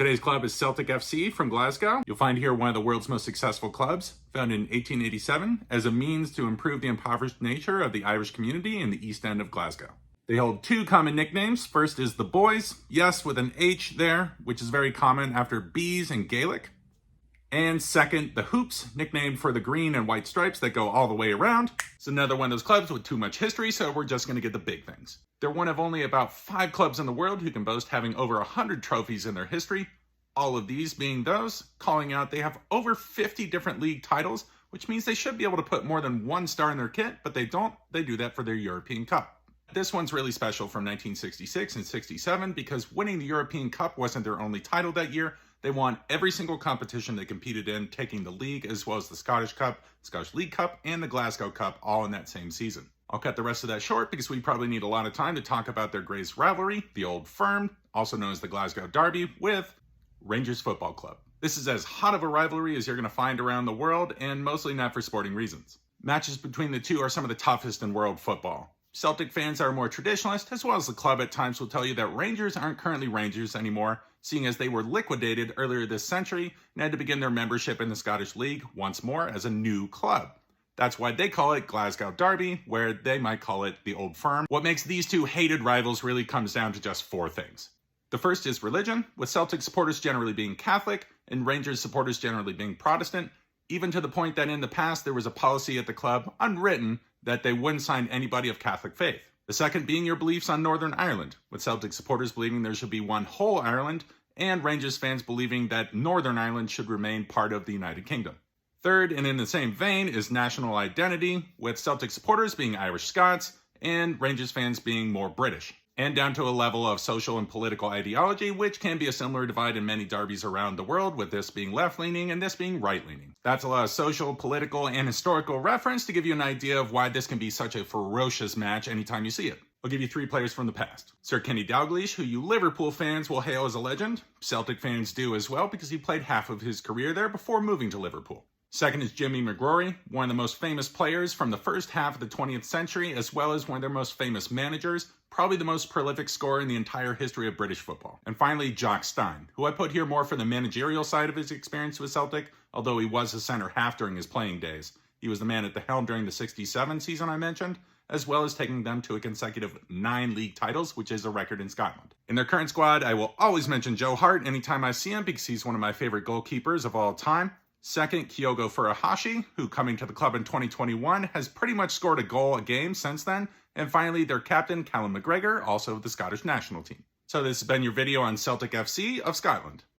Today's club is Celtic FC from Glasgow. You'll find here one of the world's most successful clubs, founded in 1887 as a means to improve the impoverished nature of the Irish community in the East End of Glasgow. They hold two common nicknames. First is the Boys, yes, with an H there, which is very common after bees in Gaelic. And second, the Hoops, nicknamed for the green and white stripes that go all the way around. It's another one of those clubs with too much history, so we're just going to get the big things. They're one of only about 5 clubs in the world who can boast having over 100 trophies in their history. All of these being those, calling out they have over 50 different league titles, which means they should be able to put more than one star in their kit, but they don't. They do that for their European Cup. This one's really special from 1966 and 67 because winning the European Cup wasn't their only title that year. They won every single competition they competed in, taking the league as well as the Scottish Cup, Scottish League Cup, and the Glasgow Cup all in that same season. I'll cut the rest of that short because we probably need a lot of time to talk about their greatest rivalry, the Old Firm, also known as the Glasgow Derby, with Rangers Football Club. This is as hot of a rivalry as you're going to find around the world, and mostly not for sporting reasons. Matches between the two are some of the toughest in world football. Celtic fans are more traditionalist, as well as the club at times will tell you that Rangers aren't currently Rangers anymore, seeing as they were liquidated earlier this century and had to begin their membership in the Scottish League once more as a new club. That's why they call it Glasgow Derby, where they might call it the Old Firm. What makes these two hated rivals really comes down to just 4 things. The first is religion, with Celtic supporters generally being Catholic and Rangers supporters generally being Protestant, even to the point that in the past there was a policy at the club, unwritten, that they wouldn't sign anybody of Catholic faith. The second being your beliefs on Northern Ireland, with Celtic supporters believing there should be one whole Ireland, and Rangers fans believing that Northern Ireland should remain part of the United Kingdom. Third, and in the same vein, is national identity, with Celtic supporters being Irish Scots, and Rangers fans being more British. And down to a level of social and political ideology, which can be a similar divide in many derbies around the world, with this being left-leaning and this being right-leaning. That's a lot of social, political, and historical reference to give you an idea of why this can be such a ferocious match anytime you see it. I'll give you 3 players from the past. Sir Kenny Dalglish, who you Liverpool fans will hail as a legend. Celtic fans do as well because he played half of his career there before moving to Liverpool. Second is Jimmy McGrory, one of the most famous players from the first half of the 20th century, as well as one of their most famous managers, probably the most prolific scorer in the entire history of British football. And finally, Jock Stein, who I put here more for the managerial side of his experience with Celtic, although he was a center half during his playing days. He was the man at the helm during the 67 season I mentioned, as well as taking them to a consecutive 9 league titles, which is a record in Scotland. In their current squad, I will always mention Joe Hart anytime I see him because he's one of my favorite goalkeepers of all time. Second, Kyogo Furuhashi, who coming to the club in 2021 has pretty much scored a goal a game since then. And finally, their captain, Callum McGregor, also of the Scottish national team. So this has been your video on Celtic FC of Scotland.